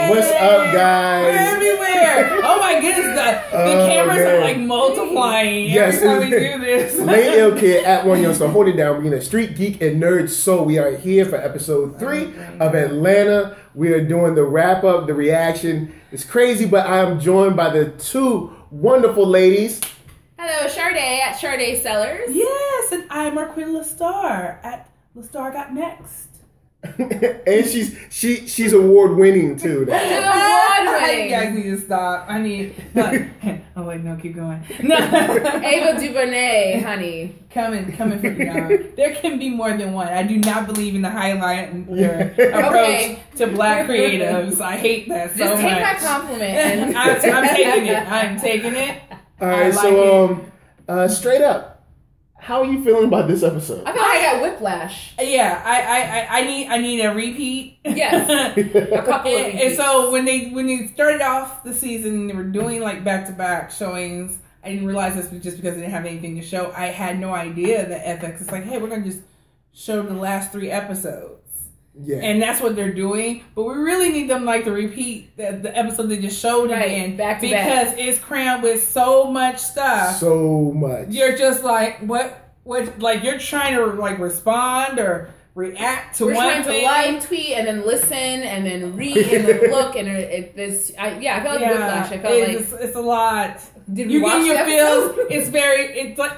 What's up, guys? We're everywhere. Oh my goodness, the cameras are like multiplying every time we do this. Lay Ill Kid at OneYoungsta. Hold it down. We're in StreetGeek and NERDSoul. We are here for episode 3 of Atlanta. We are doing the wrap up, the reaction. It's crazy, but I am joined by the two wonderful ladies. Hello, Sade at Sade Sellers. Yes, and I'm Marqueeda LaStar at LaStar Got Next. And she's award winning too. Award winning. You guys need to stop. I need. I'm like, no, keep going. No. Ava DuVernay, honey. Coming for you now. There can be more than one. I do not believe in the highlight approach to black creatives. I hate that so much. Just take my compliment. And I'm taking it. I'm taking it. All right, so straight up. How are you feeling about this episode? I feel like I got whiplash. Yeah, I need a repeat. Yes, a couple of repeats. And so when they started off the season, they were doing like back-to-back showings. I didn't realize this was just because they didn't have anything to show. I had no idea that FX is like, hey, we're gonna just show the last 3 episodes. Yeah, and that's what they're doing. But we really need them like to repeat the episode they just showed again, back to because it's crammed with so much stuff. So much. You're just like what? Like you're trying to like respond or react to We're one trying thing. to live tweet and then listen and then read and then look and I felt like whiplash. I felt like it's a lot. Did you watch your the feels?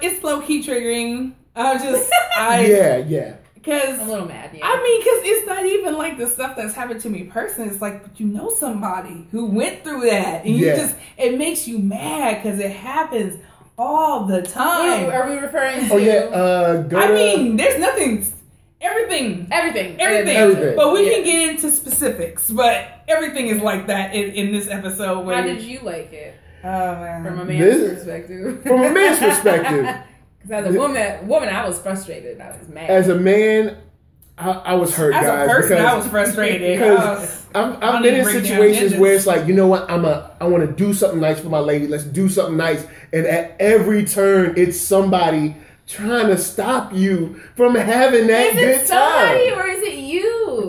It's low key triggering. Yeah. Because I'm a little mad. Yeah. I mean, because it's not even like the stuff that's happened to me personally. It's like, but you know somebody who went through that, and it makes you mad because it happens all the time. What are we referring to? Oh yeah. There's nothing. Everything. But we can get into specifics. But everything is like that in this episode. How did you like it? Oh man. From a man's perspective. Because as a woman, I was frustrated. I was mad. As a man, I was hurt, guys. As a person, I was frustrated. Because I've been in situations where it's like, you know what, I want to do something nice for my lady. Let's do something nice. And at every turn, it's somebody trying to stop you from having that good time. Is it somebody or is it you? We'll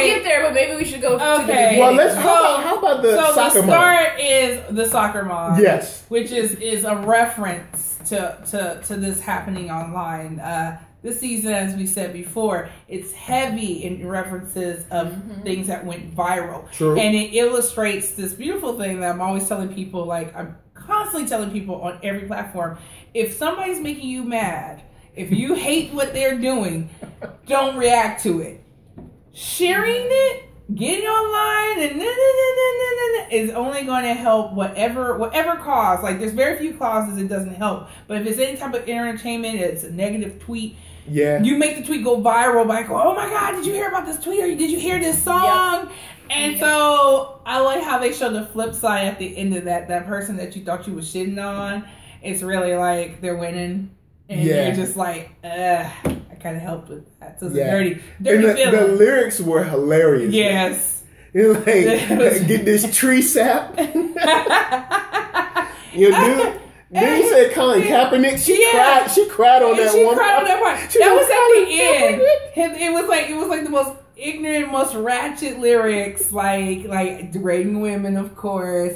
get there, but maybe we should go to the beginning. Well, how about the soccer mom? So the start is the soccer mom. Yes. Which is a reference to this happening online. This season, as we said before, it's heavy in references of things that went viral. True. And it illustrates this beautiful thing that I'm always telling people, like I'm constantly telling people on every platform, if somebody's making you mad, if you hate what they're doing, don't react to it. Sharing it, getting online, and is only going to help whatever cause. Like there's very few causes it doesn't help. But if it's any type of entertainment, it's a negative tweet. Yeah. You make the tweet go viral by going, oh my God, did you hear about this tweet? Or did you hear this song? Yep. And so I like how they show the flip side at the end of that person that you thought you was shitting on. It's really like they're winning. And you're just like, I kind of helped with that. So it's a dirty feeling. The lyrics were hilarious. Yes. You're like, get this tree sap. Then he said Colin Kaepernick. She cried on that one. Cried on that part. That was at the end. It was like the most ignorant, most ratchet lyrics, like degrading women, of course.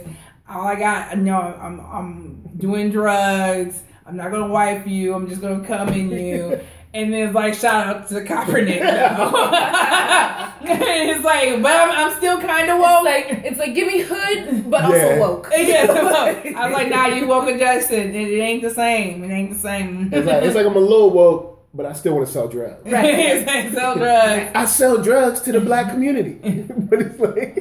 All I got, no, I'm doing drugs. I'm not gonna wipe you. I'm just gonna come in you. And then it's like, shout out to Kaepernick though. It's like, but I'm still kind of woke. It's like, give me hood, but also woke. I was like, nah, you woke adjusted. It ain't the same. It's like I'm a little woke, but I still want to sell drugs. Right. Sell drugs. I sell drugs to the black community. But it's like,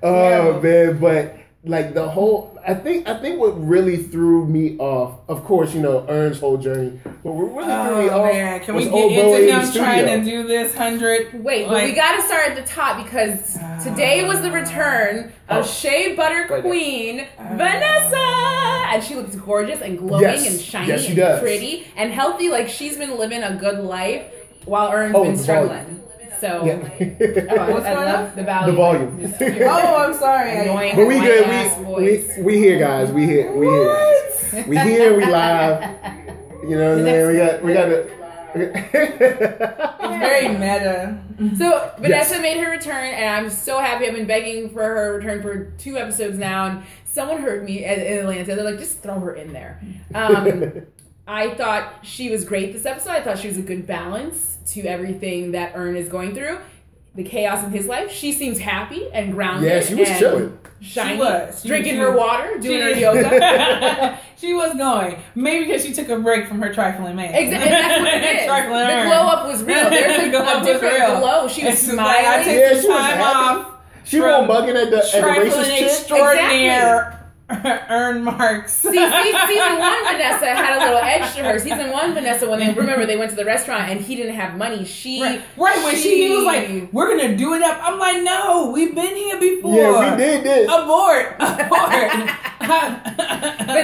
oh man, but like the whole, I think what really threw me off, of course, Ern's whole journey, but what really threw me off. Can we get into him trying to do this 100? Wait, but we got to start at the top because today was the return of Shea Butter Queen, Vanessa, and she looks gorgeous and glowing and shiny and pretty and healthy, like she's been living a good life while Ern's been struggling. So, what's going on? The volume. I'm sorry. But we good. We here, guys. We here. We here. We live. You know what I'm saying? We got the. It's very meta. So Vanessa made her return, and I'm so happy. I've been begging for her return for 2 episodes now, and someone heard me in Atlanta. They're like, just throw her in there. I thought she was great this episode. I thought she was a good balance to everything that Ern is going through. The chaos in his life. She seems happy and grounded. Yeah, she was chilling. Shiny, drinking her water, doing her yoga. She was going. Maybe because she took a break from her trifling man. Exactly. That's what it is. The glow up was real. There's a different glow. She was smiling. I take some time off. She won't bugging at the racist chick. Extraordinaire. Earn marks. See, season 1 Vanessa had a little edge to her. Season 1 Vanessa, when they went to the restaurant and he didn't have money, when he was like, we're gonna do it up. I'm like, no, we've been here before. Yeah, we did this. Abort. But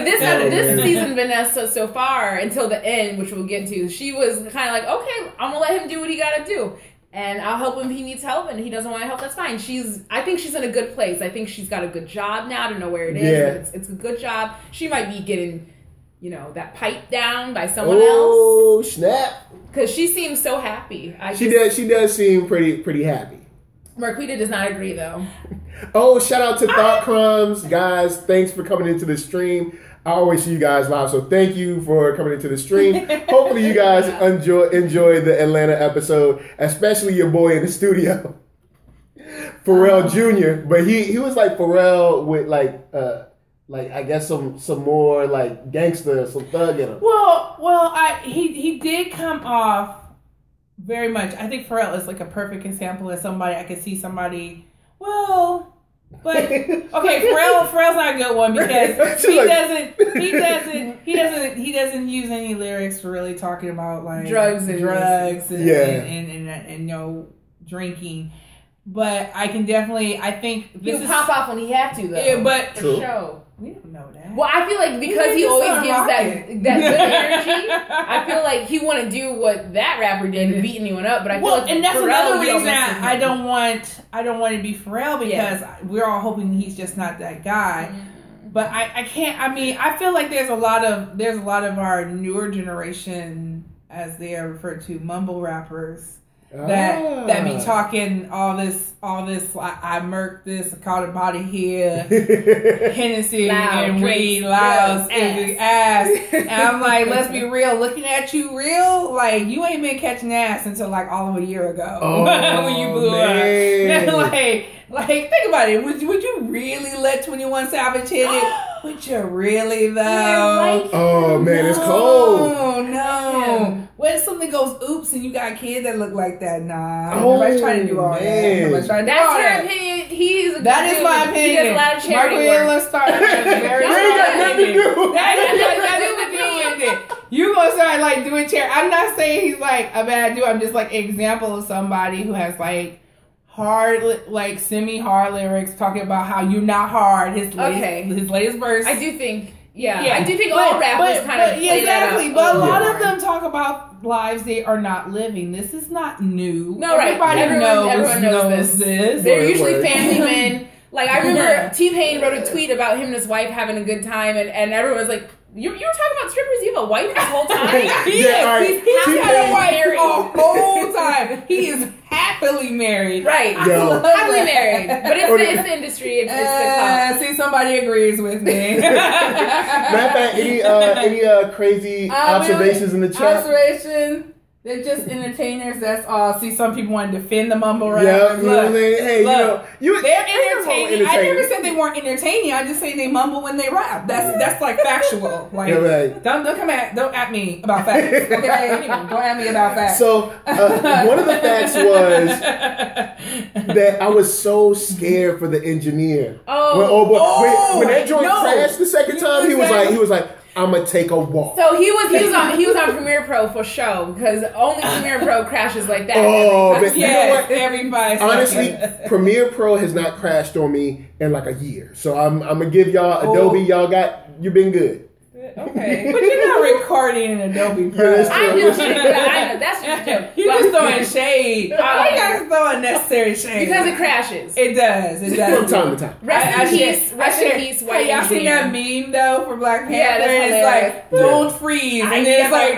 this season Vanessa so far until the end, which we'll get to, she was kind of like, okay, I'm gonna let him do what he gotta do. And I'll help him if he needs help, and he doesn't want help, that's fine. I think she's in a good place. I think she's got a good job now. I don't know where it is. Yeah. It's a good job. She might be getting, that pipe down by someone else. Oh, snap. Because she seems so happy. She does seem pretty happy. Marqueeda does not agree, though. Oh, shout out to Thought Crumbs. Guys, thanks for coming into the stream. I always see you guys live, so thank you for coming into the stream. Hopefully you guys enjoy the Atlanta episode, especially your boy in the studio, Pharrell Jr. But he was like Pharrell with like I guess some more like gangster, some thug in him. Well, he did come off very much. I think Pharrell is like a perfect example of somebody I could see somebody. But okay, Pharrell's not a good one because he doesn't use any lyrics for really talking about like drugs and drinking. But I can definitely think he'll pop off when he have to though. Yeah, but for show. We don't know that. Well, I feel like because he always gives that good energy, I feel like he want to do what that rapper did and beat anyone up. But I feel like and that's Pharrell, another reason I don't want to be Pharrell because we're all hoping he's just not that guy. But I can't. I mean, I feel like there's a lot of our newer generation, as they are referred to, mumble rappers. That be talking all this. I murked this. I caught a body here. Hennessy and weed, loud, ass. And I'm like, let's be real. Looking at you, real like you ain't been catching ass until like all of a year ago when you blew up. Like think about it. Would you really let 21 Savage hit it? Would you really though? Man, it's cold. Oh no. When something goes oops and you got kids that look like that, nobody's trying to do all that. That's her opinion. That is my opinion. He does a lot of charity work. You gonna start like doing charity. I'm not saying he's like a bad dude. I'm just like an example of somebody who has like hard, like semi-hard lyrics talking about how you're not hard. His latest verse. I do think. I do think all rappers kind of play exactly. that out. But a lot of them talk about lives they are not living. This is not new. No, everybody everyone knows this. They're usually family men. Like I remember T-Pain wrote a tweet about him and his wife having a good time, and everyone was like, "You were talking about strippers? You have a wife this whole time?" He's had a wife the whole time. He is happily married. Right. Happily married. But it's the industry. It's the see, somebody agrees with me. Matter of fact, any crazy observations in the chat? Observation. They're just entertainers. That's all. See, some people want to defend the mumble rappers. Yeah, they're entertaining. I never said they weren't entertaining. I just say they mumble when they rap. That's like factual. Like don't at me about facts. Okay, don't at me about facts. So one of the facts was that I was so scared for the engineer. When that joint crashed the second time, he was like. I'm gonna take a walk. So he was on Premiere Pro for show because only Premiere Pro crashes like that. But you know what? Everybody. Honestly, Premiere Pro has not crashed on me in like a year. So I'm gonna give y'all Adobe. You've been good. Okay, but you're not recording in Adobe Pro. Yeah, I'm just kidding. I know that's just a joke. You're just throwing shade. Why you guys throw unnecessary shade? Because it crashes. It does. It does. From time to time. Rest in peace, white Y'all seen that engineer. meme though for Black Panther? Yeah, that's it's hilarious. like don't freeze, and then it's like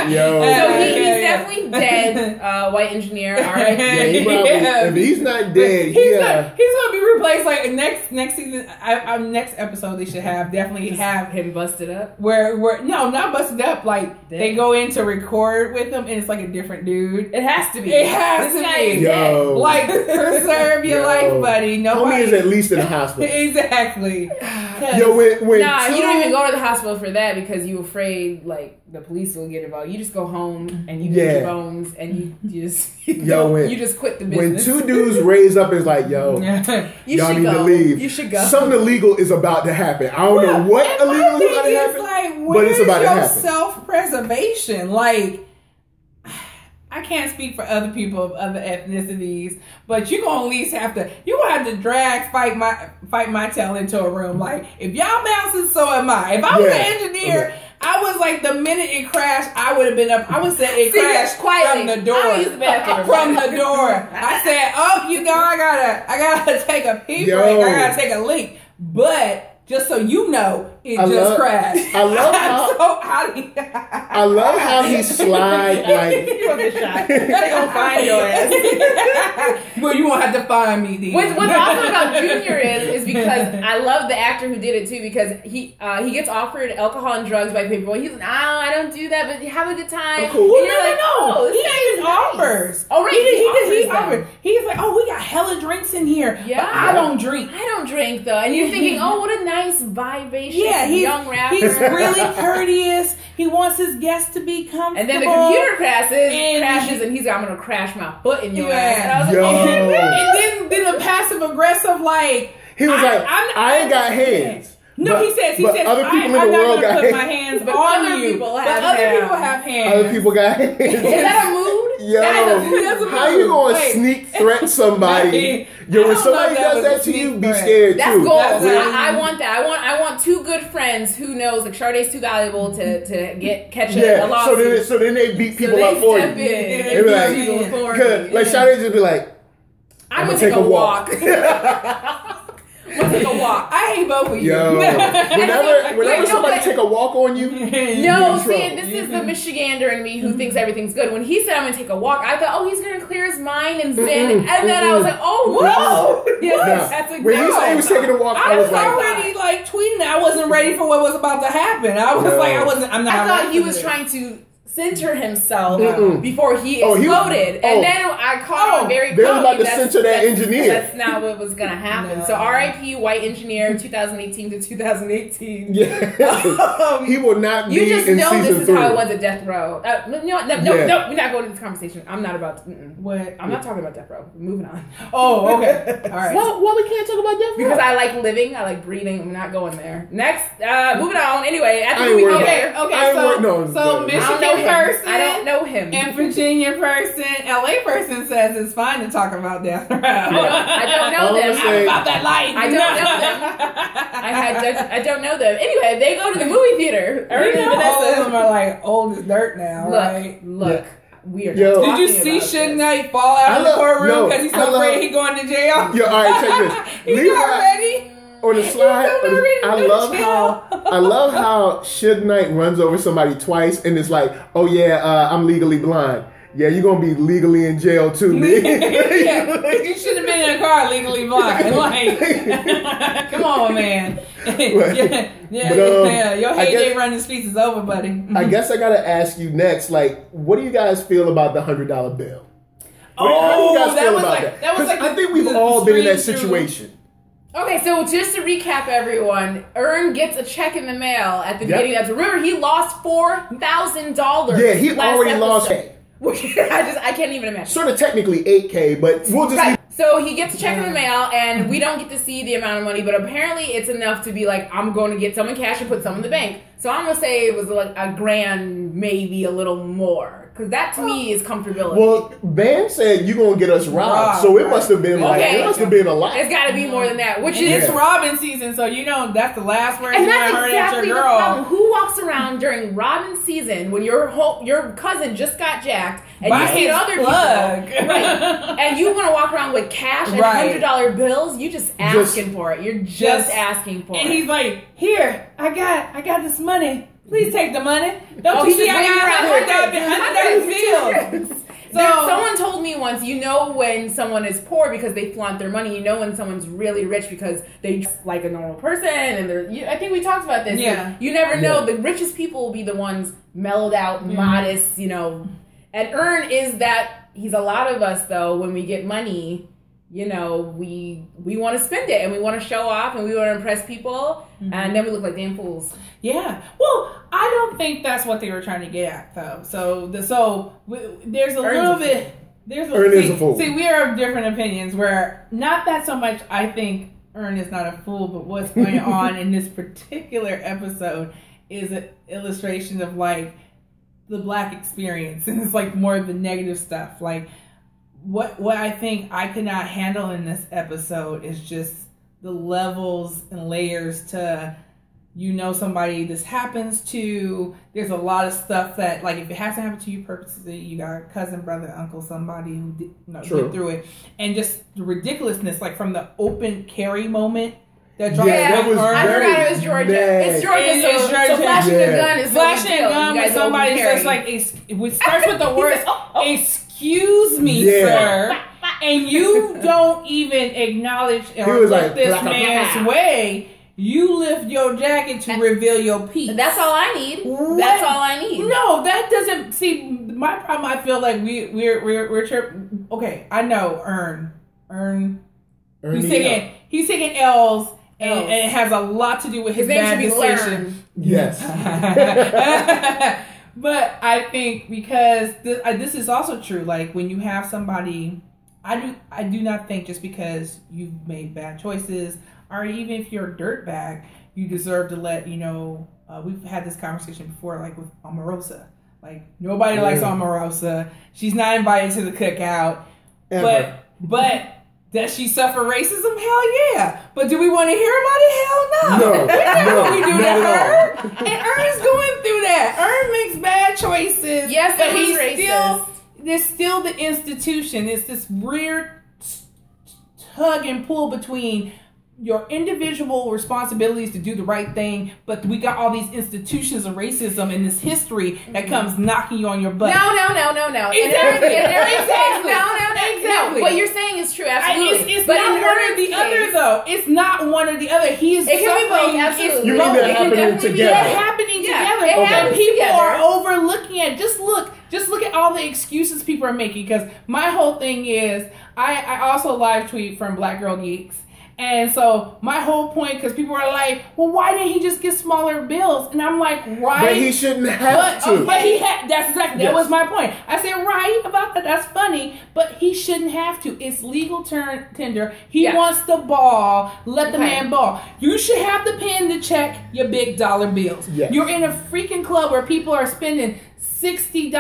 Yo. So he's definitely dead. White engineer. All right. Yeah, he probably, if he's not dead, he's gonna be replaced. Like next season, next episode they should definitely have him busted up. Where no, not busted up. Like they go in to record with him, and it's like a different dude. It has to be. It has to be. Yo. Like preserve your life, buddy. Nobody Homie is at least in the hospital. Exactly. Yo, when Nah, you don't even go to the hospital for that because you're afraid like the police will get involved. You just go home and you get your bones and you just you just quit the business. When two dudes raise up, it's like, yo, y'all need to leave. You should go. Something illegal is about to happen. I don't know what illegal is about to happen, like, but it's about to happen. Self-preservation, like. I can't speak for other people of other ethnicities, but you're gonna at least have to fight my tail into a room. Like, if y'all bouncing, so am I. If I was an engineer, I was like, the minute it crashed, I would have been up. I would say it crashed quietly from the door. From the door. I said, oh, you know, I gotta take a pee break. I gotta take a leak. But just so you know, it just crashed. I love how he slide like. You gonna get shot. They gonna find your ass. Well, you won't have to find me. Then. What's awesome about Junior is because I love the actor who did it too, because he gets offered alcohol and drugs by people. He's like, I don't do that, but have a good time. Oh, cool. And you're like, no, he gave offers. Oh, right, he offered. He's like, oh, we got hella drinks in here. Yeah, but I don't drink. I don't drink though, and you're thinking, oh, what a nice vivacious young rapper. He's really courteous. He wants his guests to be comfortable. And then the computer crashes, and he's like, I'm gonna crash my foot in your ass. And I was like, and then the passive aggressive, like he was I ain't got hands. No, he says other people in the world got hands. My hands but other people have hands. Other people got hands. Is that a mood? Yo, how you gonna sneak threat somebody? Yo, when somebody does that to you, be scared too. That's gold. I want that. I want two good friends who knows like Sade's too valuable to catch a lawsuit. So then they beat people up for you. They be like Shawty just be like, I'm gonna take a walk. Take a walk. I hate both of you. Yo, whenever somebody take a walk on you, no, see, this is the Michigander in me who thinks everything's good. When he said I'm gonna take a walk, I thought, oh, he's gonna clear his mind and zen, and then I was like, oh no, yes, that's when he said he was taking a walk, I was already like tweeting. I wasn't ready for what was about to happen. I was like, I thought he was trying to center himself before he exploded, and then I caught him very. They were about to center that engineer. That's not what was going to happen. No. So R.I.P. White Engineer, 2018 to 2018. Yeah, he will not be in season 3. You just know this is how it was at Death Row. No, we're not going to this conversation. I'm not about to. What? I'm not talking about Death Row. We're moving on. Oh, okay. All right. Why we can't talk about Death Row? Because I like living. I like breathing. I'm not going there. Next, moving on. Anyway, I think we okay. So Michigan person, I don't know him. And Virginia person, LA person says it's fine to talk about Death Row. I don't know them. I'm about that life. I don't know them. I don't know them. Anyway, they go to the movie theater. All of them are like old as dirt now. Look. We are Did you see Suge Knight fall out of the courtroom because he's so afraid he's going to jail? Yo, all right, check this. He's already on the slide. I love how Suge Knight runs over somebody twice and it's like, oh yeah, I'm legally blind. Yeah, you're gonna be legally in jail too, man. You should have been in a car legally blind. Like, come on, man. Your heyday running speech is over, buddy. I guess I gotta ask you next. Like, what do you guys feel about the $100 bill? That was like I think we've all been in that situation. Okay, so just to recap, everyone, Earn gets a check in the mail at the beginning. Remember, he lost $4,000. Yeah, he already lost. I can't even imagine. Sort of technically $8,000, but we'll just. So he gets a check in the mail, and we don't get to see the amount of money, but apparently it's enough to be like, I'm going to get some in cash and put some in the bank. So I'm going to say it was like $1,000, maybe a little more. Because that to me is comfortability. Well, Van said you're going to get us robbed. So it must have been it must have been a lot. It's got to be more than that. Which is it's Robbin season, so that's the last word you heard at your girl. The problem. Who walks around during Robbin season when your cousin just got jacked and you see other people, right? And you want to walk around with cash and $100 bills? You just asking for it. You're just asking for it. And he's like, "Here, I got this money. Please take the money. Don't you see I got $100 bills." So someone told me once, you know when someone is poor because they flaunt their money. You know when someone's really rich because they just like a normal person. And I think we talked about this. Yeah. You never know. The richest people will be the ones mellowed out, modest, And Earn is that he's a lot of us, though, when we get money, we want to spend it and we want to show off and we want to impress people. And then we look like damn fools. Yeah. Well, I don't think that's what they were trying to get at, though. So there's a little bit. Earn is a fool. See, we are of different opinions. Where not that so much. I think Earn is not a fool, but what's going on in this particular episode is an illustration of like the Black experience, and it's like more of the negative stuff. Like what I think I could not handle in this episode is just the levels and layers to. Somebody this happens to. There's a lot of stuff that, like, if it hasn't happened to you purposely, you got a cousin, brother, uncle, somebody who went through it. And just the ridiculousness, like, from the open carry moment. That was I forgot it was Georgia. Mad. It's Georgia, so flashing a gun is flashing a gun with somebody that's like, it starts with the words, excuse me, sir. And you don't even acknowledge or look this man's way. You lift your jacket to reveal your peace. That's all I need. That's all I need. No, that doesn't. See, my problem. I feel like we're okay. I know. Earn. He's taking L's, and it has a lot to do with his bad decision. Yes. But I think because this is also true. Like when you have somebody, I do not think just because you've made bad choices. Or even if you're a dirtbag, you deserve to let, we've had this conversation before, like with Omarosa. Like, nobody likes Omarosa. She's not invited to the cookout. Ever. But does she suffer racism? Hell yeah. But do we want to hear about it? Hell no. That's not what we do to her. And Earn is going through that. Earn makes bad choices. Yes, but he's racist. There's still the institution. It's this weird tug and pull between your individual responsibilities to do the right thing, but we got all these institutions of racism and this history that comes knocking you on your butt. No. Exactly. No. What you're saying is true, absolutely. It's not one or the other, though. It's not one or the other. He is it can be both, absolutely. You mean that happening together. Happening together. And people are overlooking it. Just look at all the excuses people are making, because my whole thing is, I also live tweet from Black Girl Geeks. And so my whole point, because people are like, well, why didn't he just get smaller bills? And I'm like, right. But he shouldn't have to. But he had. That's exactly, that was my point. I said, right about that. That's funny. But he shouldn't have to. It's legal tender. He wants the ball. Let the man ball. You should have the pen to check your big dollar bills. Yes. You're in a freaking club where people are spending $60,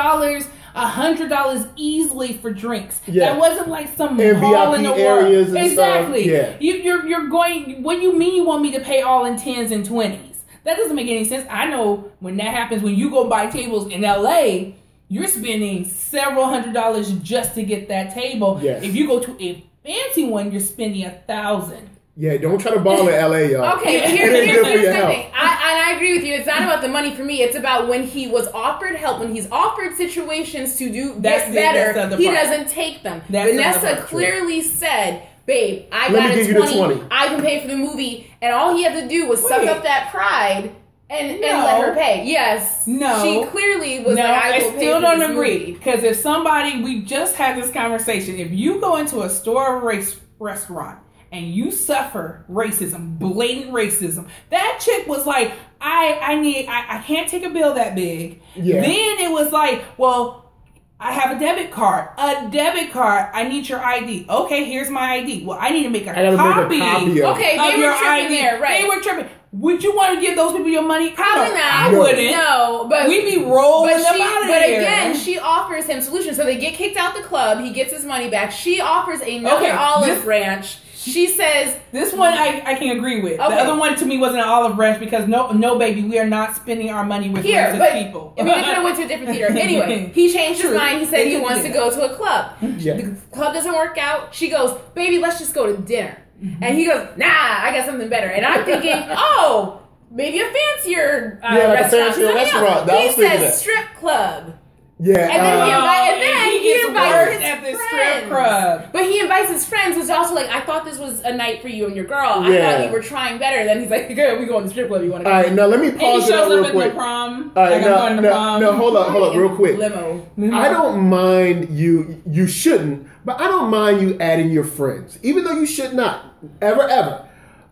$100 easily for drinks. Yeah. That wasn't like some mall in the world. Exactly. Yeah. You're going. What do you mean you want me to pay all in 10s and 20s? That doesn't make any sense. I know when that happens, when you go buy tables in LA, you're spending several $100s just to get that table. Yes. If you go to a fancy one, you're spending $1,000. Yeah, don't try to ball in LA, y'all. Okay, but here's the thing. I agree with you. It's not about the money for me. It's about when he was offered help, when he's offered situations to get better, he doesn't take them. Vanessa clearly said, babe, I got a 20. I can pay for the movie. And all he had to do was suck up that pride and let her pay. Yes. No. She clearly was like, I still don't agree. Because if somebody, we just had this conversation, if you go into a store or restaurant, and you suffer racism, blatant racism. That chick was like, I can't take a bill that big. Yeah. Then it was like, well, I have a debit card. I need your ID. Okay, here's my ID. Well, I need to make a copy of okay, they your were tripping ID. There, right. They were tripping. Would you want to give those people your money? Probably not. I wouldn't. No, but we'd be rolling them out of But there. again, she offers him solutions. So they get kicked out the club. He gets his money back. She offers another olive branch. She says this one I can agree with. Okay. The other one to me wasn't an olive branch because no, baby, we are not spending our money with racist people. We could have went to a different theater. Anyway, he changed his mind. He said he wants to go to a club. Yeah. The club doesn't work out. She goes, baby, let's just go to dinner. Mm-hmm. And he goes, nah, I got something better. And I'm thinking, oh, maybe a fancier restaurant. A fancier restaurant. He says strip club. Yeah. And then he invites his at the friends. strip club. But he invites his friends, which is also like, I thought this was a night for you and your girl. I thought you were trying better. Then he's like, okay, we go on the strip club. You want to go? All right, now let me pause it real quick. He shows up at the prom. All right, no, hold up, real quick. Limo. I don't mind you shouldn't, but I don't mind you adding your friends, even though you should not, ever.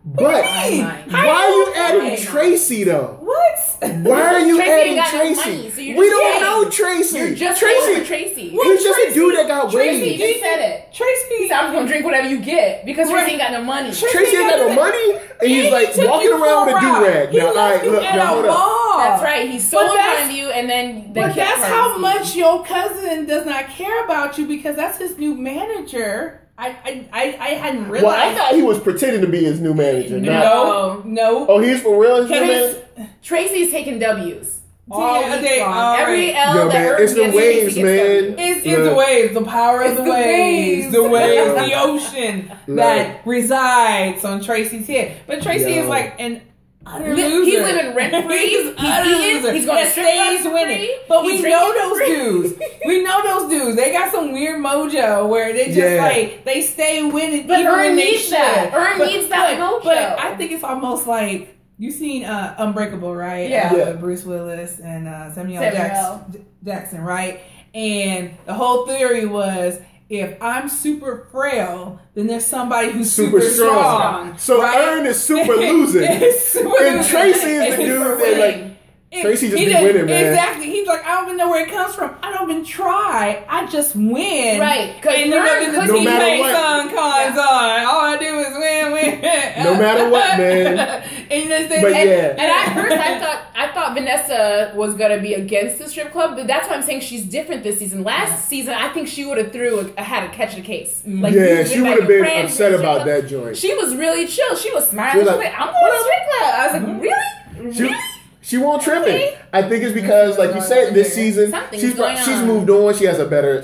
But why are you adding Tracy though? What? Why are you adding Tracy? Money, so we don't know Tracy. You're just Tracy. He's just a dude that got Tracy waves. just said it. Tracy said, I'm gonna drink whatever you get because Tracy ain't got no money. Tracy ain't got no money, and he's like walking around with a do-rag. Now, all right, look, now hold up. That's right. He's so in front of you, and then but that's how much your cousin does not care about you because that's his new manager. I hadn't realized. Well, I thought he was pretending to be his new manager. No. Oh, he's for real his new manager? Tracy's taking W's. Every L that it's the waves, man. It's the waves. The power of the waves. The waves. The ocean that resides on Tracy's head. But Tracy is like an utter loser. He's living rent free. He's eating. He's going to strip clubs winning. But we know those dudes. We know those dudes. They got some weird mojo where they just like they stay winning. But Earn needs that. Earn needs that mojo. But I think it's almost like. You seen Unbreakable, right? Yeah. Bruce Willis and Samuel Jackson, right? And the whole theory was, if I'm super frail, then there's somebody who's super strong. So right? Earn is super losing. And Tracy is the dude that like... Tracy just be winning, man. Exactly. He's like, I don't even know where it comes from. I don't even try. I just win. Right. And no matter what song comes on, all I do is win. No matter what, man. And at first I thought Vanessa was gonna be against the strip club, but that's why I'm saying she's different this season. Last season, I think she would have had to catch a case. Like, she would have been upset about that joint. She was really chill. She was smiling. She was like, I'm going to strip club. I was like, really? She won't trip it. I think it's because, like you said, this season she's moved on. She has a better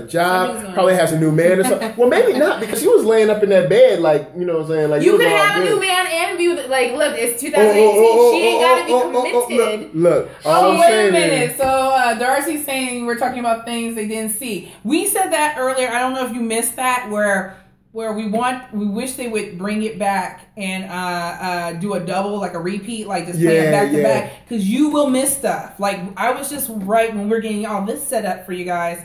job. Probably has a new man or something. Well, maybe not because she was laying up in that bed, like you know what I'm saying. Like you could have a new man and be with, like, look, it's 2018. She ain't got to be committed. Look. Wait a minute. So Darcy's saying we're talking about things they didn't see. We said that earlier. I don't know if you missed that where we wish they would bring it back and do a double, like a repeat, like just play it back to back, because you will miss stuff. Like I was just right when we're getting all this set up for you guys.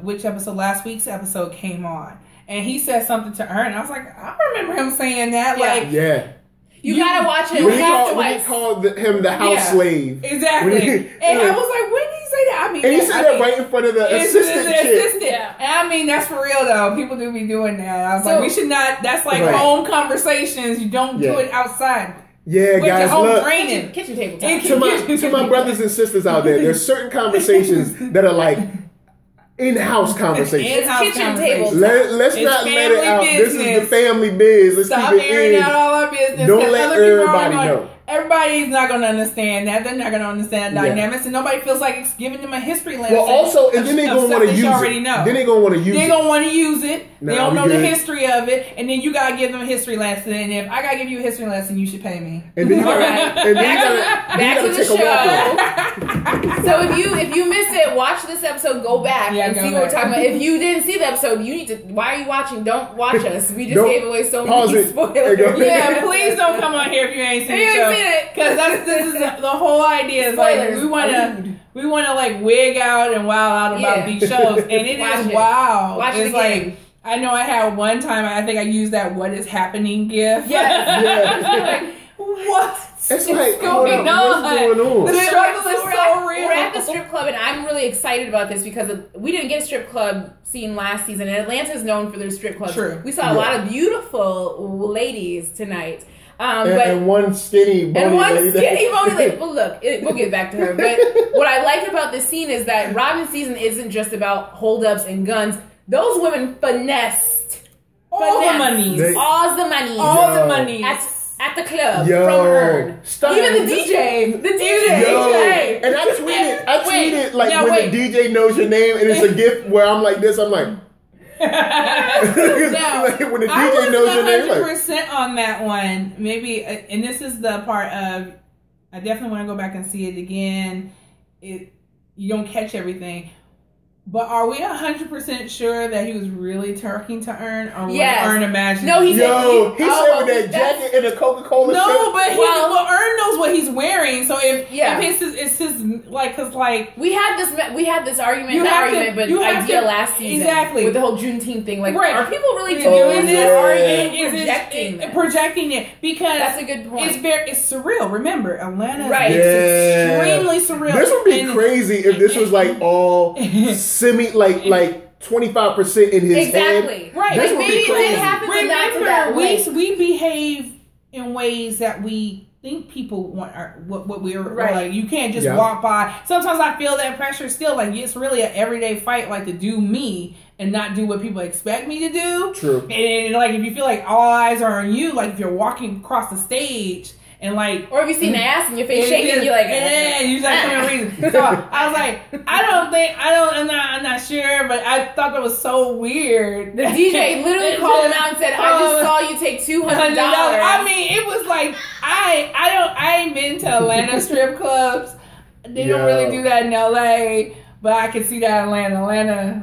Which episode? Last week's episode came on, and he said something to her, and I was like, I remember him saying that. You gotta watch it. When he called him the house slave. Exactly. And I was like, when did he say that? I mean, and he said that right in front of the assistant chick. And I mean, that's for real though. People do be doing that. I was like, we should not. That's like home conversations. You don't do it outside. Yeah, guys, look. Training. Kitchen table time. To my brothers and sisters out there, there's certain conversations that are like in-house conversations. Kitchen table. Let's not let it out. Business. This is the family biz. Let's Stop keep it airing in. out all our business. Don't let everybody know. Everybody's not going to understand that. They're not going to understand dynamics, and nobody feels like it's giving them a history lesson. Well, also, and then they're going to want to use it. Then they're going to want to use it. They're going to want to use it. They don't know the history of it, and then you got to give them a history lesson. And if I got to give you a history lesson, you should pay me. And then you got to take a walk. So if you missed it, watch this episode. Go back and see what we're talking about. If you didn't see the episode, you need to. Why are you watching? Don't watch us. We just gave away so many spoilers. Yeah, please don't come on here if you ain't seen it. Because this is the whole idea. Is like we want to like wig out and wild out about these shows, and it is wild. Watch it's it like I know I had one time. I think I used that "What is happening" gif. Yes. What? It's like, going on? What's going on? The struggle is so real. We're at the strip club, and I'm really excited about this because we didn't get a strip club scene last season, and Atlanta's known for their strip clubs. True. We saw a lot of beautiful ladies tonight. And one skinny bony lady. Well, look, we'll get back to her. But what I like about this scene is that Robbin's season isn't just about holdups and guns. Those women finessed all the money. All the money. All the money. At the club from Earn. Even the DJ. And I tweeted like when the DJ knows your name and it's a gift where I'm like this, I'm like. Now, like when the DJ knows your name, 100% on that one. Maybe, and this is the part of I definitely want to go back and see it again. You don't catch everything. But are we 100% sure that he was really turking to Earn, or was Earn imagining? No, he said with that jacket and a Coca-Cola shirt. No, but Earn knows what he's wearing. So if it's his like, cause like we had this argument, last season, exactly, with the whole Juneteenth thing. Like, are people really doing this? Or are projecting it? Because that's a good point. It's surreal. Remember, Atlanta is extremely surreal. This would be crazy if this was like all. Semi like 25% in his head. Right. This like maybe it didn't happen. Remember, we behave in ways that we think people want what we're like. You can't just walk by. Sometimes I feel that pressure still. Like it's really an everyday fight, like to do me and not do what people expect me to do. True. And like if you feel like all eyes are on you, like if you're walking across the stage. And like, or if you see an ass in your face shaking, you're like, you like for no reason. So I was like, I'm not sure, but I thought that was so weird. The DJ literally called him out and said, I just saw you take $200. I mean, it was like, I ain't been to Atlanta strip clubs. They don't really do that in LA. But I can see that Atlanta,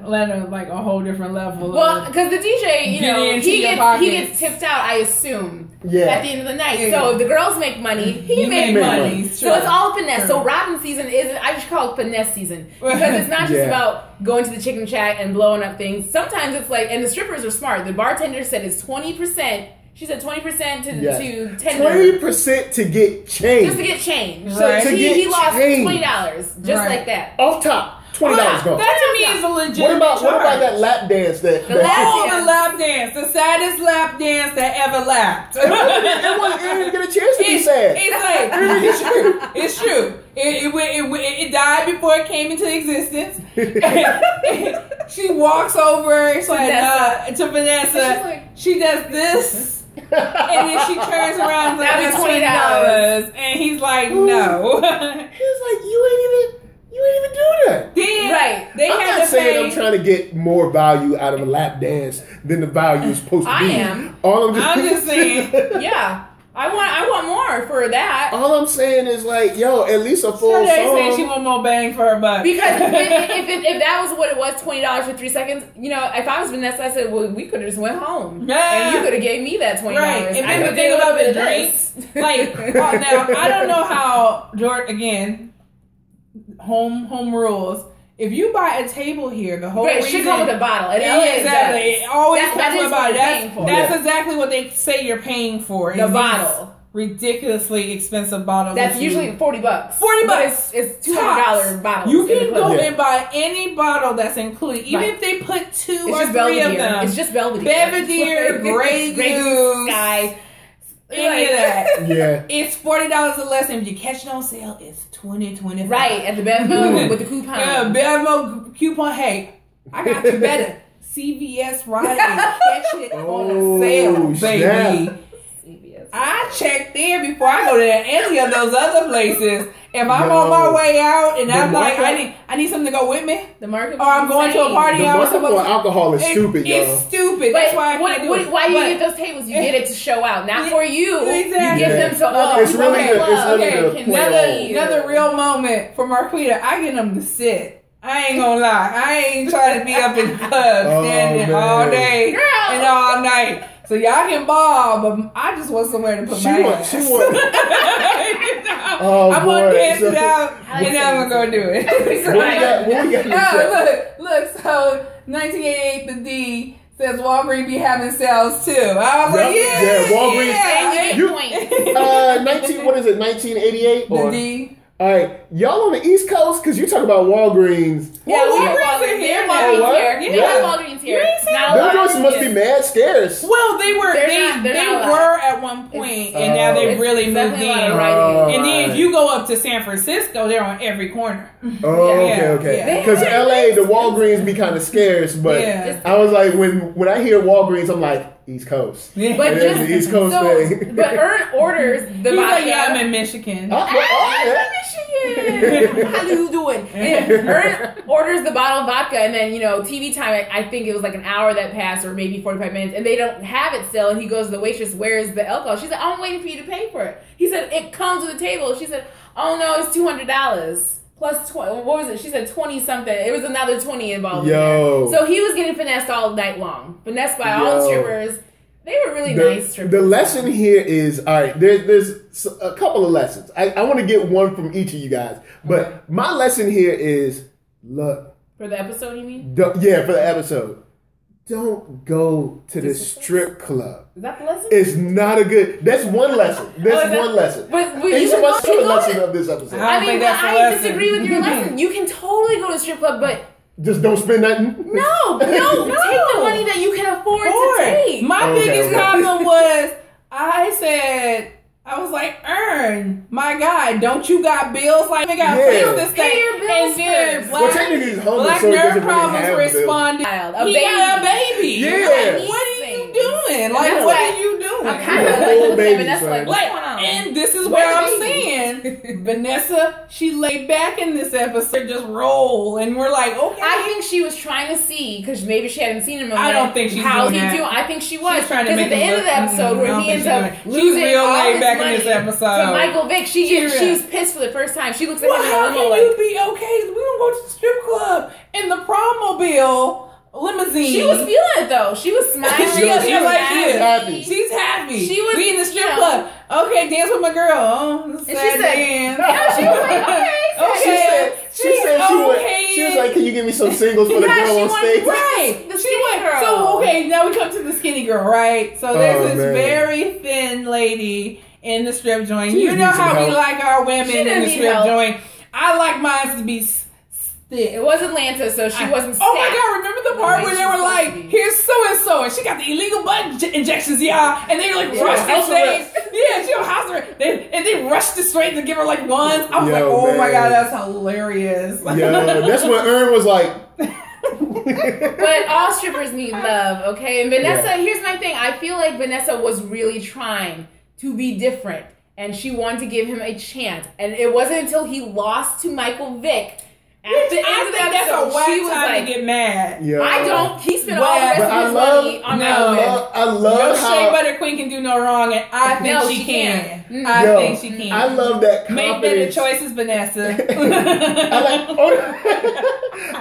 like a whole different level. Well, because the DJ, he gets tipped out, I assume, at the end of the night. Yeah. So if the girls make money, he makes money. So it's all finesse. True. So Robbin season I just call it finesse season. Because it's not just about going to the chicken shack and blowing up things. Sometimes it's like, and the strippers are smart. The bartender said it's 20%. She said 20% to tender. 20% to get change. Just to get change. Right. So he lost $20 just like that. Off top. $20 gone. That to me is a legitimate What about that lap dance? The lap dance. The saddest lap dance that ever lapped. It didn't even get a chance to be sad. It's true. It died before it came into existence. She walks over to Vanessa. She does this. And then she turns around and like, that's $20. And he's like, no. He's like, you ain't even do that. I'm not saying I'm trying to get more value out of a lap dance than the value is supposed to be. I am. I'm just saying. Yeah. I want more for that. All I'm saying is like, at least a full song. Saying she want more bang for her buck. Because if that was what it was, $20 for 3 seconds, if I was Vanessa, I said, well, we could have just went home. And you could have gave me that $20. Right. And I could think about the drinks. Like, now, I don't know how, Jordan, again, home rules. If you buy a table here, the whole reason... It should come with a bottle. Exactly. It always comes with a bottle. That's exactly what they say you're paying for. The bottle. Ridiculously expensive bottles. That's usually $40. $40. It's $200 bottles. You can go and buy any bottle that's included. Even if they put 2 or 3 of them. It's just Belvedere. Belvedere, Grey Goose, Sky. Any of that. Yeah. It's $40 or less, and if you catch it on sale, it's $20-$25. Right, at the Bevmo with the coupon. Yeah, Bevmo coupon. Hey, I got you better. CVS Rite and catch it on a sale, baby. CVS. I check there before I go to any of those other places. If I'm on my way out and I'm like, I need something to go with me. The market, or I'm going to a party. The market for alcohol is stupid, y'all. It's stupid. That's why why you get those tables? You get it to show out, not for you. Exactly. You give them to other people. Another real moment for Marqueeda. I get them to sit. I ain't gonna lie. I ain't trying to be up in the club standing all day and all night. So y'all can ball, but I just want somewhere to put my ass. I'm gonna dance it out, and then I'm gonna go do it. Look. So 1988, the D says Walgreens be having sales too. I was like, Walgreens. What is it? 1988 the D. All right, y'all on the East Coast, because you talk about Walgreens. Yeah, Walgreens are here. Walgreens here. Yeah, Walgreens here. Those must be mad scarce. Well, they were at one point, and now they've really moved in. And then if you go up to San Francisco, they're on every corner. Oh, okay. Because LA, the Walgreens be kind of scarce, but I was like, when I hear Walgreens, I'm like, East Coast. But just East Coast thing. But Ern orders the vodka. Like, I'm in Michigan. I'm in Michigan. How you doing? And Ern orders the bottle of vodka, and then TV time. I think it was like an hour that passed, or maybe 45 minutes, and they don't have it still. And he goes to the waitress, "Where's the alcohol?" She said, "I'm waiting for you to pay for it." He said, "It comes to the table." She said, "Oh no, it's $200 plus 20." What was it? She said 20 something. It was another 20 involved. Yo. So he was getting finessed all night long. Finessed by all the strippers. They were really nice strippers. The lesson here is, all right, there's a couple of lessons. I want to get one from each of you guys. But my lesson here is, look. For the episode, you mean? For the episode. Don't go to the strip club. Is that the lesson? It's not a good... That's one lesson. That's one lesson. But you're supposed to be the lesson of this episode. I disagree with your lesson. You can totally go to the strip club, but... Just don't spend nothing? No. Take the money that you can afford to take. My biggest problem was, I was like, Ern, my guy, don't you got bills? Like, we got bills this thing. Pay your bills and first. Technically he's homeless, Black so Nerd Problems responded, he got a baby. Yeah. What are you doing? Like, what are you doing? I'm kind of looking at Vanessa like, what's going on? And this is where I'm saying, Vanessa, she laid back in this episode, just roll, and we're like, okay. I think she was trying to see, because maybe she hadn't seen him. I don't think she's how doing he that. doing. I think she was. She's trying to make at the end of the episode where he ends up losing real all laid his back money in this episode. to Michael Vick. She was pissed for the first time. She looks at him how in the can limo you be okay? We don't go to the strip club in the Prommobile limousine. She was feeling it though. She was smiling. She was like happy. She's happy. She was in the strip club. Okay, dance with my girl. Oh, and she said, dance. She was like, okay. She was like, can you give me some singles for the girl on stage? Right. The skinny girl. So, okay, now we come to the skinny girl, right? So there's this very thin lady in the strip joint. You know how we like our women in the strip joint. I like mine to be thick. It was Atlanta, so she wasn't Oh my God, remember the part where they were like, here's so-and-so, and she got the illegal butt injections, y'all, and they were like, rushed the stage. Yeah, she was house arrest. And they rushed it straight to give her like ones. I was like, oh my God, that's hilarious. That's when Ern was like... But all strippers need love, okay? And Vanessa, here's my thing. I feel like Vanessa was really trying to be different, and she wanted to give him a chance. And it wasn't until he lost to Michael Vick at the end of the episode, she was like, to get mad. Yeah. I don't. He spent all the rest of his money on I love how Shea Butter Queen can do no wrong, and I think she can. I think she can. I love that confidence. Make better choices, Vanessa.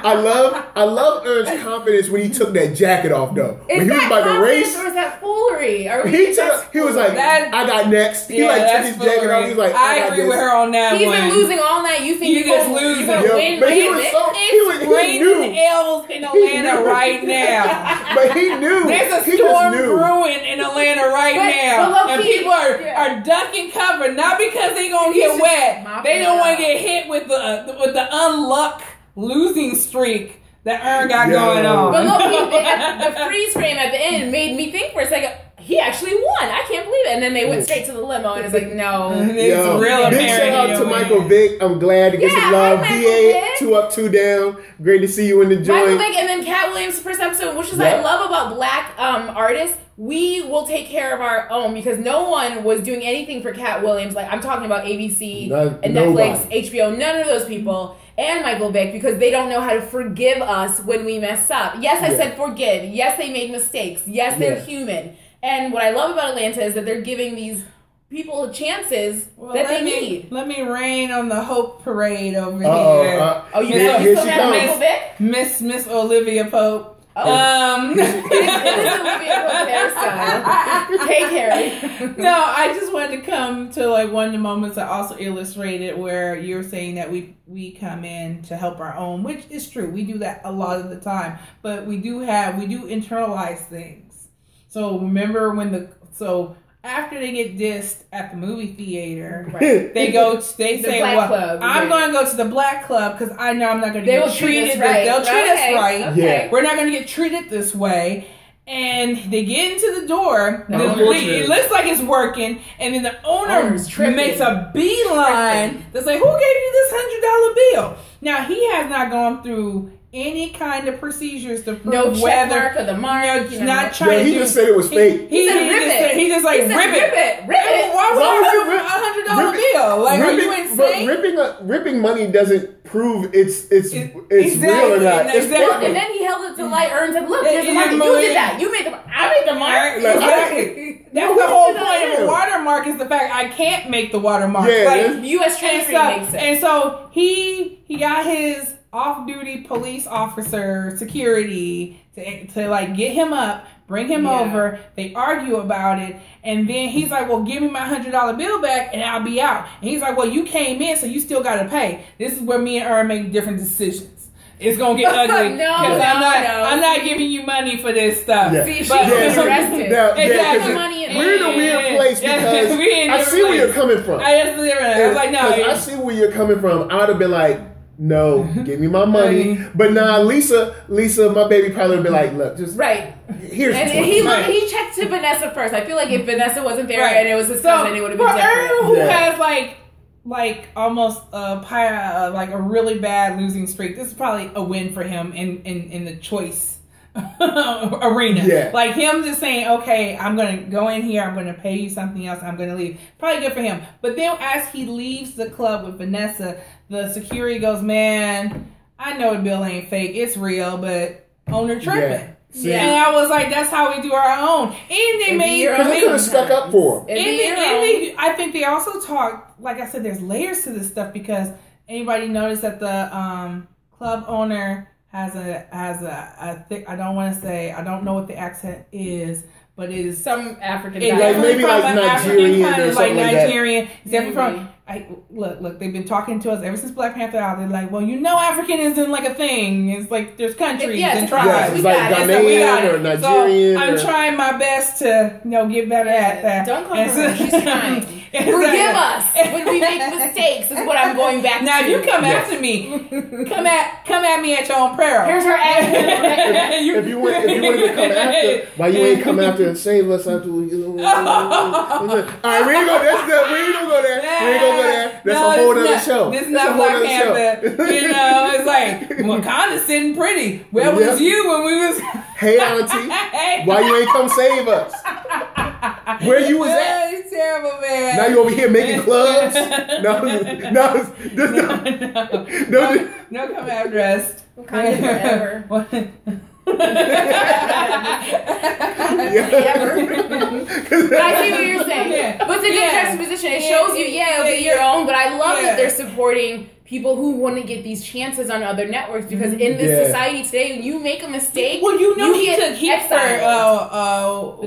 I love Ern's confidence when he took that jacket off though. When he was about to race, or is that foolery? He was like, I got next. He like took his jacket off. He was like, I agree with her on that. He's been losing all night. You think you just losing? But it's raining L's in Atlanta right now. But he knew. There's a storm brewing in Atlanta right now, and people are ducking cover, not because they gonna get wet. They don't want to get hit with the unluck losing streak that Ern got going on. But look, the freeze frame at the end made me think for a second, he actually won. I can't believe it. And then they went straight to the limo, and it's like, no. It's real big shout out to Michael Vick. I'm glad to get some love. VA, 2 up, 2 down. Great to see you in the joint. Michael Vick, and then Cat Williams' first episode, which is I love about black artists. We will take care of our own, because no one was doing anything for Cat Williams. Like, I'm talking about ABC and Netflix, HBO, none of those people. And Michael Vick, because they don't know how to forgive us when we mess up. Yes, I said forgive. Yes, they made mistakes. Yes, they're human. And what I love about Atlanta is that they're giving these people chances that they need. Let me rain on the hope parade over here. You still have Michael Vick? Miss Olivia Pope. Olivia Pope hairstyle. Hey, Carrie. No, I just wanted to come to like one of the moments that also illustrated where you're saying that we come in to help our own, which is true. We do that a lot of the time, but we do internalize things. So remember after they get dissed at the movie theater, they say, well, I'm going to go to the black club because I know I'm not going to get treated right. They'll treat us right. Okay. We're not going to get treated this way. And they get into the door. It looks like it's working. And then the owner makes a beeline that's like, who gave you this $100 bill? Now, he has not gone through any kind of procedures to prove whether mark or the mark. Not trying. He just said it was fake. He just like rip it. Why would you rip $100 bill? Like, are you insane? But ripping money doesn't prove it's real or not. And then he held it to light and said, "Look, there's the mark. You did that. You made the. I made the mark." Exactly. That's the whole point of a watermark is the fact I can't make the watermark. Yeah, like U.S. Treasury makes it. And so he got his off-duty police officer security to like get him up, bring him over. They argue about it, and then he's like, "Well, give me my $100 bill back, and I'll be out." And he's like, "Well, you came in, so you still got to pay." This is where me and Earn make different decisions. It's gonna get ugly because I'm not giving you money for this stuff. Yeah. See, she was arrested. We're in a weird place because I see where you're coming from. I was like, no, I see where you're coming from. I would have been like, no, give me my money. But nah, Lisa, my baby probably would be like, look, just here's and he checked to Vanessa first. I feel like if Vanessa wasn't there and it was his cousin, it would have been different. Who has like almost like a really bad losing streak. This is probably a win for him in the choice arena. Yeah. Like him just saying, okay, I'm going to go in here, I'm going to pay you something else, I'm going to leave. Probably good for him. But then as he leaves the club with Vanessa, the security goes, man, I know the bill ain't fake, it's real, but owner tripping. Yeah. And I was like, that's how we do our own. And they could have stuck up for him. I think they also talked, like I said, there's layers to this stuff because anybody noticed that the club owner has a thick, I don't know what the accent is, but it is some African guy. Like maybe like Nigerian or something like Nigerian. He's definitely from. Look, they've been talking to us ever since Black Panther out. They're like, well, African isn't like a thing. It's like there's countries and tribes. Yeah, it's like Ghanaian or Nigerian. So I'm trying my best to get better at that. Don't come for her. She's trying. Forgive us when we make mistakes is what I'm going back to. Now, if you come after me, come at me at your own prayer. Here's her ass. If you wanted to come after, why you ain't come after and save us after we... All right, we ain't gonna go there. That's a whole other show. This is not Black Panther. It's like, Wakanda's sitting pretty. Where was you when we was... Hey, auntie, why you ain't come save us? Where you was at? It's terrible, man. Now you over here making clubs? No, come after us. Wakanda forever. But I see what you're saying. Yeah. But it's a good juxtaposition. It shows you, it'll be your own. But I love that they're supporting people who want to get these chances on other networks because in this society today, you make a mistake. Well, he took heat for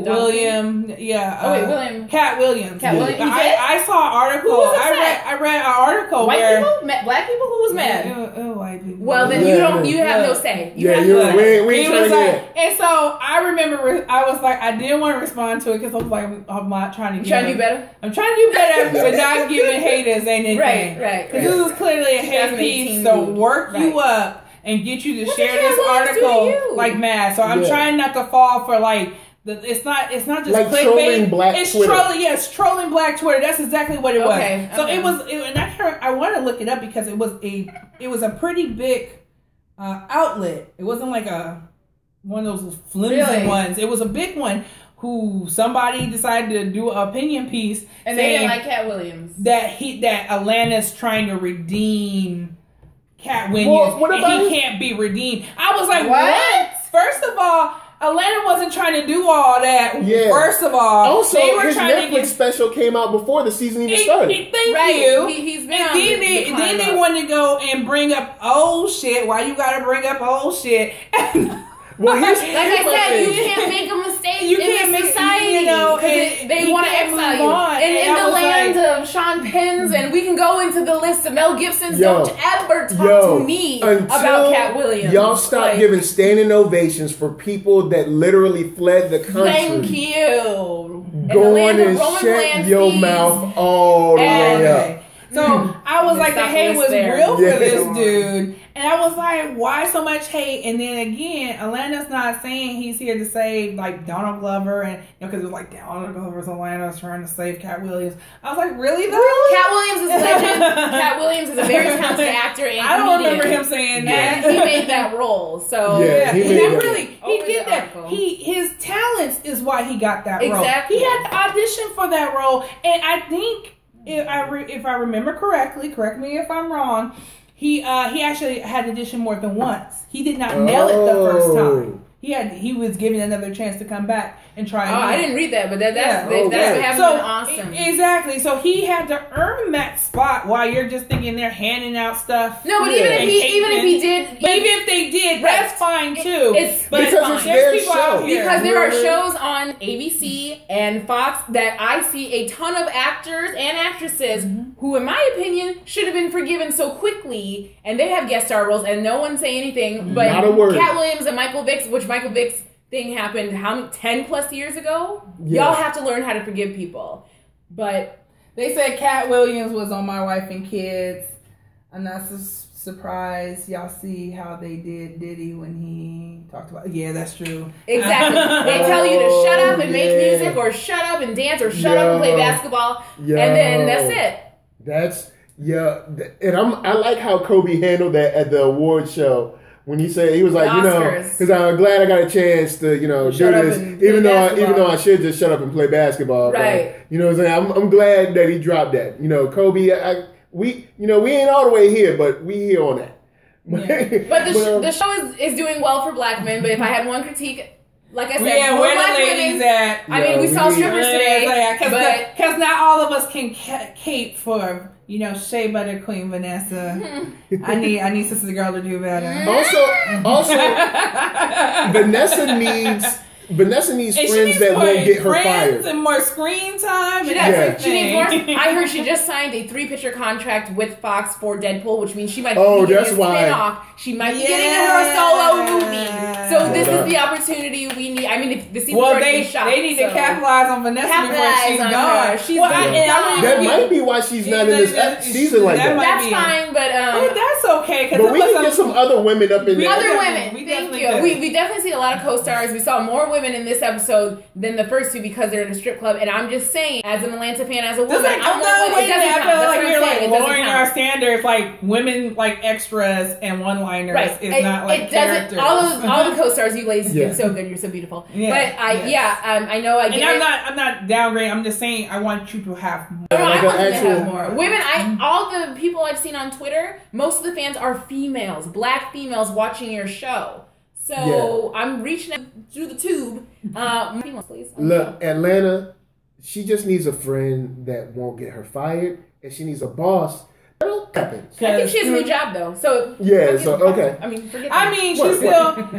William. William. Cat Williams. I saw an article. I read an article. White people, black people. Who was mad? White people. Well, then you have no say. We ain't trying to hear. And so I remember I was like, I didn't want to respond to it because I was like, I'm not trying to do better. I'm trying to do better, but not giving haters anything. Right. Because this is clearly a hate piece to work you up and get you to share this article like mad. So I'm trying not to fall for like it's not just like clickbait. Trolling Black Twitter. It's trolling Black Twitter. That's exactly what it was. So it was, and I want to look it up because it was a pretty big outlet. It wasn't like one of those flimsy ones. It was a big one. Who somebody decided to do an opinion piece and they didn't like Cat Williams that Atlanta's trying to redeem Cat Williams and he can't be redeemed. I was like, what? First of all, Atlanta wasn't trying to do all that. Yeah. First of all, also they were his Netflix special came out before the season even started. Thank you. He's been then they wanted to go and bring up old shit. Why you got to bring up old shit? Well, like I said, you can't make a mistake in this society. They want to exile you. In the land of Sean Penn's, and we can go into the list of Mel Gibson's. Don't ever talk to me about Cat Williams. Y'all stop giving standing ovations for people that literally fled the country. Thank you. Go on and shut your mouth all the way up. So I was like, the hate was real for this dude. And I was like, why so much hate? And then again, Atlanta's not saying he's here to save like Donald Glover, and because it was like Donald Glover's Atlanta's trying to save Cat Williams. I was like, really though? Cat Williams is a legend. Cat Williams is a very talented actor and I don't remember him saying that. And he made that role. So he did that. Article. His talents is why he got that role. Exactly. He had to audition for that role, and I think if I remember correctly, correct me if I'm wrong. He actually had to audition more than once. He did not nail it the first time. He was given another chance to come back and try again. I didn't read that, but that's awesome. Exactly. So he had to earn that spot while you're just thinking they're handing out stuff. No, but even if they did, that's fine too. It's their show. Because there are shows on ABC and Fox that I see a ton of actors and actresses who, in my opinion, should have been forgiven so quickly, and they have guest star roles, and no one say anything. But not a word. Cat Williams and Michael Vick's, which Michael Vick's thing happened 10 plus years ago. Yeah. Y'all have to learn how to forgive people. But they said Cat Williams was on My Wife and Kids. I'm not surprised. Y'all see how they did Diddy when he talked about. Yeah, that's true. Exactly. They tell you to shut up and make music, or shut up and dance, or shut up and play basketball, and then that's it. And I like how Kobe handled that at the award show. When he said, he was like, because I'm glad I got a chance to, do this, even though I should just shut up and play basketball. Right. But, you know what I'm saying? I'm glad that he dropped that. Kobe, we ain't all the way here, but we here on that. Yeah. But the show is doing well for black men. But if I had one critique, like I said, where the ladies at? I mean, we saw strippers today, because not all of us can cape for. Shea Butter Queen Vanessa. I need Sister Girl to do better. Also, Vanessa needs friends that won't get her fired. And more screen time. She needs more. I heard she just signed a 3-picture contract with Fox for Deadpool, which means she might be getting a spin-off. She might be getting her solo movie. So this is the opportunity we need. I mean, if the season's already shot. They need to capitalize on Vanessa before she's gone. That might be why she's not in this season like that. That's fine, but that's okay. But we can get some other women up in there. Other women, thank you. We definitely see a lot of co-stars. We saw more women in this episode than the first two because they're in a strip club. And I'm just saying, as an Atlanta fan, as a woman, I feel like we're lowering our standards. Like women, like extras and one-liners is not like characters. All the co-stars, you ladies, you're so good, you're so beautiful. Yeah. But I know I get it. I'm not downgrading. I'm just saying I want you to have more. I want you to have more. Women, all the people I've seen on Twitter, most of the fans are females, black females watching your show. So I'm reaching out through the tube. Females, please. Look, Atlanta, she just needs a friend that won't get her fired, and she needs a boss. That'll happen. I think she has a new job though. So okay.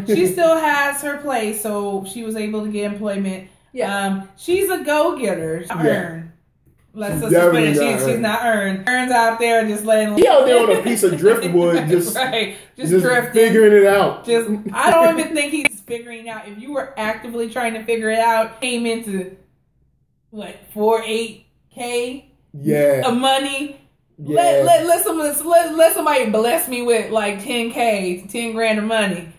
She still has her place, so she was able to get employment. Yeah. She's a go-getter. Earn. Let's just put it. She's not earned. Earns out there just letting. He out there on a piece of driftwood, just drifting, figuring it out. I don't even think he's figuring it out. If you were actively trying to figure it out, came into what 4-8K of money. Yeah. Let somebody bless me with like 10K, 10 grand of money.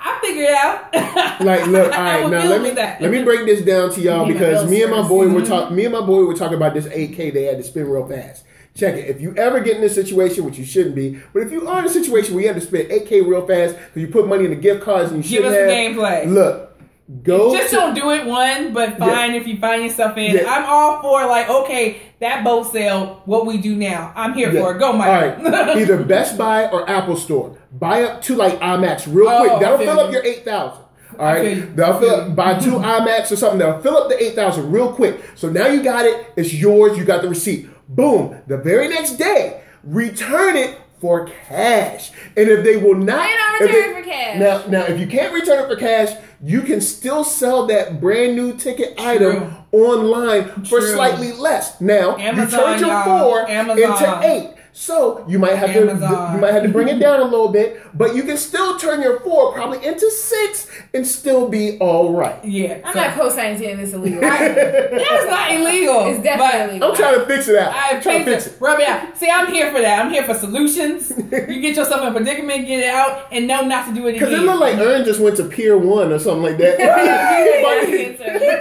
I'll figure it out. Look, all right, now let me break this down to y'all because me and my boy were talking about this 8K they had to spend real fast. Check it. If you ever get in this situation, which you shouldn't be, but if you are in a situation where you have to spend 8K real fast because you put money in the gift cards and you shouldn't have. Give us the gameplay. Look. Don't do it but fine if you find yourself in. Yeah. I'm all for that boat sale, what we do now. I'm here for it. Go, Mike. All right. Either Best Buy or Apple Store. Buy up 2 IMAX real quick. That'll fill up your 8,000. All right. They'll fill up, buy 2 IMAX or something. They'll fill up the 8,000 real quick. So now you got it. It's yours. You got the receipt. Boom. The very next day, return it for cash. And if they will not return it for cash. Now if you can't return it for cash, you can still sell that brand new ticket item online for slightly less. Now, Amazon, you turned your 4 into 8. So you might have to bring it down a little bit, but you can still turn your 4 probably into 6 and still be all right. Yeah, I'm not co-signing saying this illegal. It's not illegal. It's definitely illegal. I'm trying to fix it out. I'm trying to fix it. Rub it out. See, I'm here for that. I'm here for solutions. You get yourself in a predicament, get it out, and know not to do it again. Because it looked like Ern just went to Pier 1 or something like that. He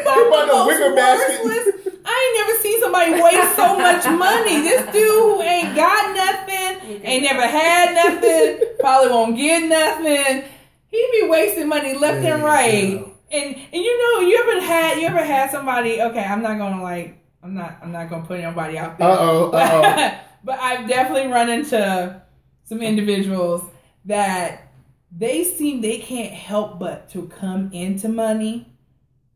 bought a wicker basket. I ain't never seen somebody waste so much money. This dude who ain't got nothing, ain't never had nothing, probably won't get nothing. He be wasting money left and right. And you know, you ever had somebody, okay, I'm not gonna put anybody out there. But I've definitely run into some individuals that they can't help but to come into money,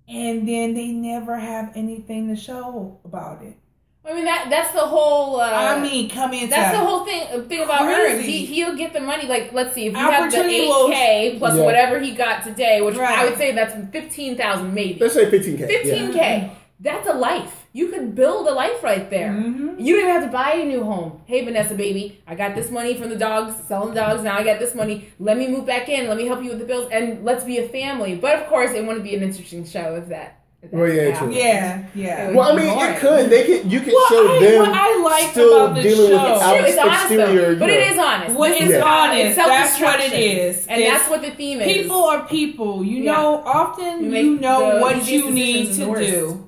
and then they never have anything to show about it. I mean that's the whole. Come into that's the whole thing about Ern. He'll get the money. Like, let's see, if you have the 8K plus whatever he got today, which I would say that's 15,000 maybe. Let's say 15K. 15K. Yeah. That's a life. You could build a life right there. Mm-hmm. You don't even have to buy a new home. Hey, Vanessa, baby, I got this money from the dogs, selling dogs. Now I got this money. Let me move back in. Let me help you with the bills, and let's be a family. But of course, it wouldn't be an interesting show if that. Well, yeah, true. Yeah. Well, I mean, it could. You could show them what I like still about the dealing show. with It's honest, exterior. but it is honest. When it's honest, that's what it is. And that's what the theme is. People are people. You know, often you know what you need to do.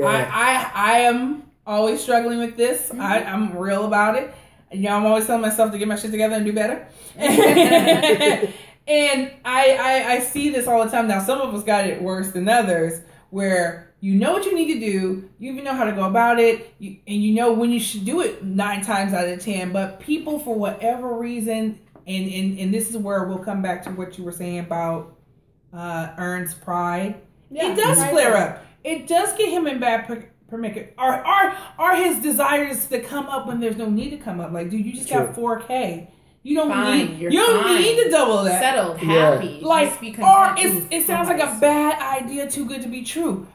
I am always struggling with this. Mm-hmm. I'm real about it. You know, I'm always telling myself to get my shit together and do better. And I see this all the time. Now, some of us got it worse than others, where you know what you need to do, you even know how to go about it, and you know when you should do it 9 times out of 10. But people, for whatever reason, and this is where we'll come back to what you were saying about Ern's pride. Yeah, it does flare up. It does get him in bad predicament. Are his desires to come up when there's no need to come up? Like, dude, you just got 4K. You don't need to double that. Settled, happy. Like, or it sounds like a bad idea, too good to be true.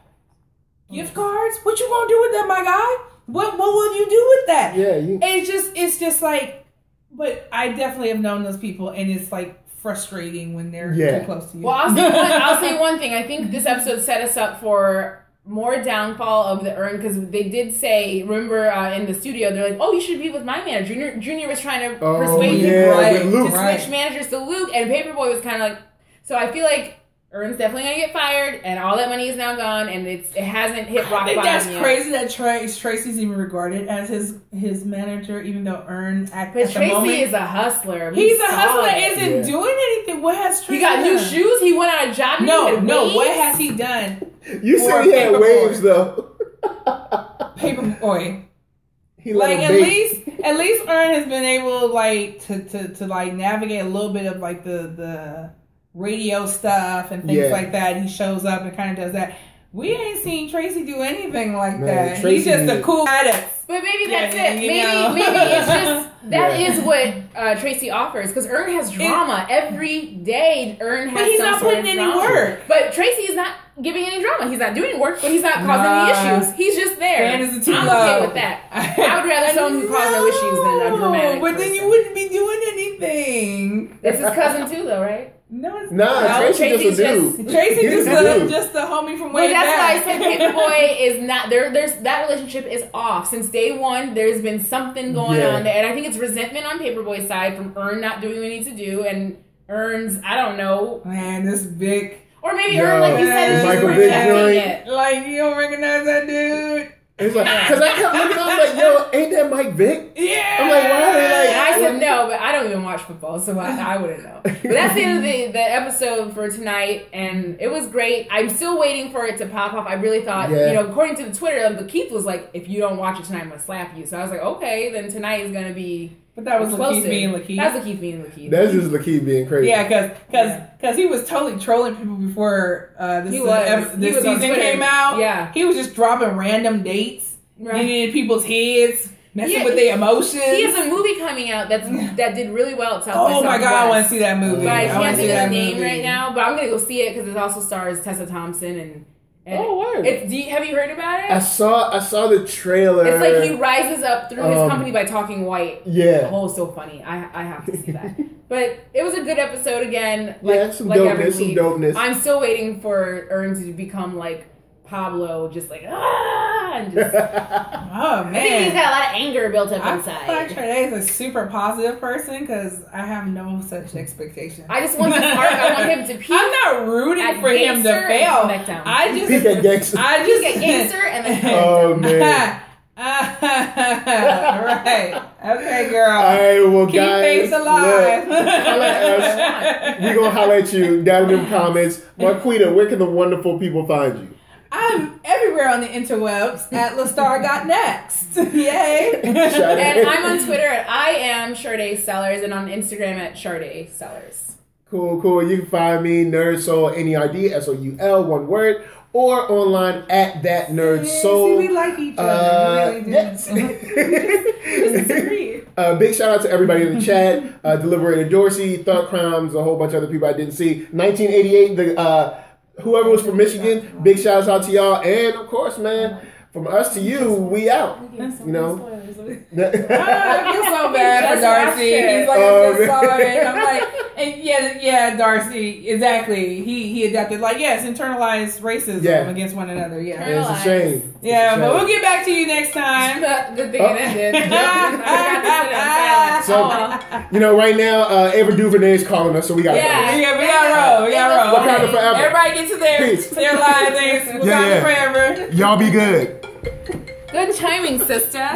Gift cards? What you gonna do with that, my guy? What will you do with that? Yeah, it's just like, but I definitely have known those people, and it's like frustrating when they're too close to you. Well, I'll say one thing. I think this episode set us up for more downfall of the Ern, because they did say, remember in the studio, they're like, oh, you should be with my manager. Junior was trying to persuade him to switch managers to Luke, and Paperboy was kind of like, so I feel like Ern's definitely going to get fired, and all that money is now gone, and it hasn't hit rock bottom yet. I think that's crazy that Tracy's even regarded as his manager, even though Ern at the moment. Tracy is a hustler. He's a hustler that isn't doing anything. What has Tracy done? He got new shoes. He went on a job. No. What has he done? You said he had waves, though. Paperboy. He like at least Ern has been able to like navigate a little bit of like the radio stuff and things like that. He shows up and kind of does that. We ain't seen Tracy do anything like that. Tracy, he's just a cool guy. But maybe that's it. Maybe it's just that is what Tracy offers, because Ern has drama every day. Ern has, but he's not putting any work. But Tracy is not giving any drama. He's not doing work, but he's not causing any issues. He's just there. I'm okay with that. I would rather someone who caused no issues than a dramatic. But then you wouldn't be doing anything. That's his cousin too, though, right? No, it's not. Tracy's just a dude. Tracy's just the homie from way back. That's why I said Paperboy is not there. There's that relationship is off since day one. There's been something going on there, and I think it's resentment on Paperboy's side from Ern not doing what he needs to do, and Ern's this big, or maybe Ern, like you said, is Michael rejecting it. Like, you don't recognize that dude. It's like, because I kept looking at him like, yo, ain't that Mike Vick? Yeah. I'm like, why are they like... I said no, but I don't even watch football, so I wouldn't know. But that's the end of the episode for tonight, and it was great. I'm still waiting for it to pop off. I really thought, according to the Twitter, Lakeith was like, if you don't watch it tonight, I'm going to slap you. So I was like, okay, then tonight is going to be... But that was Lakeith being Lakeith. That was Lakeith being Lakeith. That's just Lakeith being crazy. Yeah, because he was totally trolling people before this season came out. Yeah. He was just dropping random dates. Getting in people's heads, messing with their emotions. He has a movie coming out that did really well at South by Southwest. Oh my god, I want to see that movie. But I can't think of the name right now. But I'm gonna go see it because it also stars Tessa Thompson, and And word. Have you heard about it? I saw the trailer. It's like he rises up through his company by talking white. Yeah. Oh, so funny. I have to see that. But it was a good episode again. Some dopeness. I'm still waiting for Ern to become like Pablo, just like and just. Oh man, I think he's got a lot of anger built up I inside. feel like Sade is a super positive person because I have no such expectation. I just want this arc. I want him to peak. I'm not rooting for him to fail. I just peak at gangster. Peak at gangster and then. Oh man. Right. Okay, girl. All right, well, keep guys, faith alive. We're gonna holler at you down in the comments. Marqueeda, where can the wonderful people find you? I'm everywhere on the interwebs at LaStar got next. Yay. And I'm on Twitter at I am Shawty Sellers and on Instagram at Shawty Sellers. Cool. You can find me, NERDSoul, NERDSoul, one word, or online at ThatNERDSoul. See, we like each other. We really yes. Big shout out to everybody in the chat. Deliberator Dorsey, Thought Crimes, a whole bunch of other people I didn't see. 1988, whoever was from Michigan, big shouts out to y'all. And of course, man, from us to you, we out. You know? I feel so bad for Darcy. He's like, I'm so sorry. And I'm like, and yeah, Darcy, exactly. He adapted, like, yes, internalized racism against one another. Yeah. It's a shame. But we'll get back to you next time. Good thing it ended. So, right now, Ava DuVernay is calling us, so we got to go. Yeah, we got to roll. Wakanda forever. Everybody get to their live things. Wakanda forever. Y'all be good. Good timing, sister.